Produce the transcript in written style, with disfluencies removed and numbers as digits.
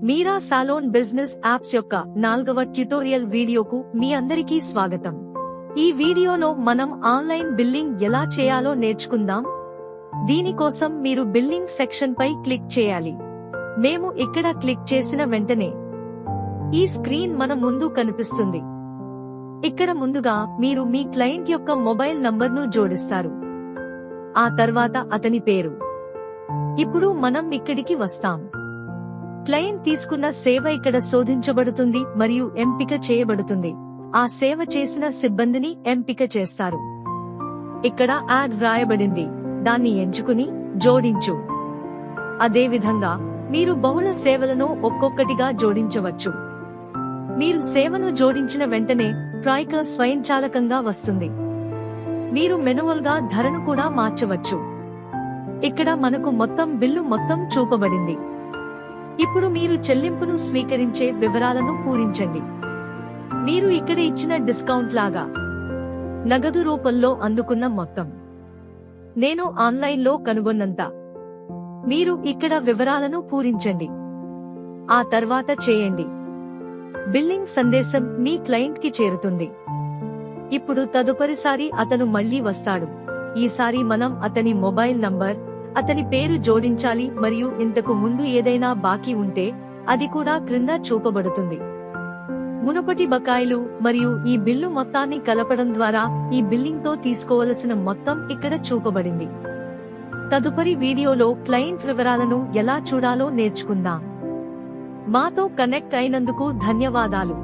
మీరా సాలోన్ business apps యొక్క 4వ tutorial వీడియోకు మీ అందరికీ స్వాగతం. ఈ వీడియోలో మనం ఆన్లైన్ బిల్లింగ్ ఎలా చేయాలో నేర్చుకుందాం. దీనికోసం మీరు బిల్లింగ్ సెక్షన్ పై క్లిక్ చేయాలి. మేము ఇక్కడ క్లిక్ చేసిన వెంటనే ఈ స్క్రీన్ మన ముందు కనిపిస్తుంది. ఇక్కడ ముందుగా మీరు మీ క్లయింట్ యొక్క మొబైల్ నంబర్ను జోడిస్తారు. ఆ తర్వాత అతని పేరు. ఇప్పుడు మనం ఇక్కడికి వస్తాం. క్లయింట్ తీసుకున్న సేవ ఇక్కడ శోధించబడుతుంది మరియు ఎంపిక చేయబడుతుంది. ఆ సేవ చేసిన సిబ్బందిని ఎంపిక చేస్తారు. ఇక్కడ యాడ్ వ్రాయబడింది, దాన్ని ఎంచుకుని జోడించు. అదేవిధంగా మీరు బహుళ సేవలను ఒక్కొక్కటిగా జోడించవచ్చు. మీరు సేవను జోడించిన వెంటనే ట్రాకర్ స్వయంచాలకంగా వస్తుంది. మీరు మెనువల్గా ధరను కూడా మార్చవచ్చు. ఇక్కడ మనకు మొత్తం బిల్లు మొత్తం చూపబడింది. ఇప్పుడు మీరు చెల్లింపును స్వీకరించే వివరాలను పూరించండి. మీరు ఇక్కడ ఇచ్చిన డిస్కౌంట్ లాగా నగదు రూపంలో అందుకున్న మొత్తం, నేను ఆన్లైన్లో కనుగొన్నంత. మీరు ఇక్కడ వివరాలను పూరించండి. ఆ తర్వాత చేయండి. బిల్లింగ్ సందేశం మీ క్లయింట్ కి చేరుతుంది. ఇప్పుడు తదుపరిసారి అతను మళ్లీ వస్తాడు. ఈసారి మనం అతని మొబైల్ నంబర్, అతని పేరు జోడించాలి మరియు ఇంతకు ముందు ఏదైనా బాకీ ఉంటే అది కూడా క్రింద చూపబడుతుంది. మునుపటి బకాయిలు మరియు ఈ బిల్లు మొత్తాన్ని కలపడం ద్వారా ఈ బిల్లింగ్ తో తీసుకోవలసిన మొత్తం ఇక్కడ చూపబడింది. తదుపరి వీడియోలో క్లయింట్ వివరాలను ఎలా చూడాలో నేర్చుకుందాం. మాతో కనెక్ట్ అయినందుకు ధన్యవాదాలు.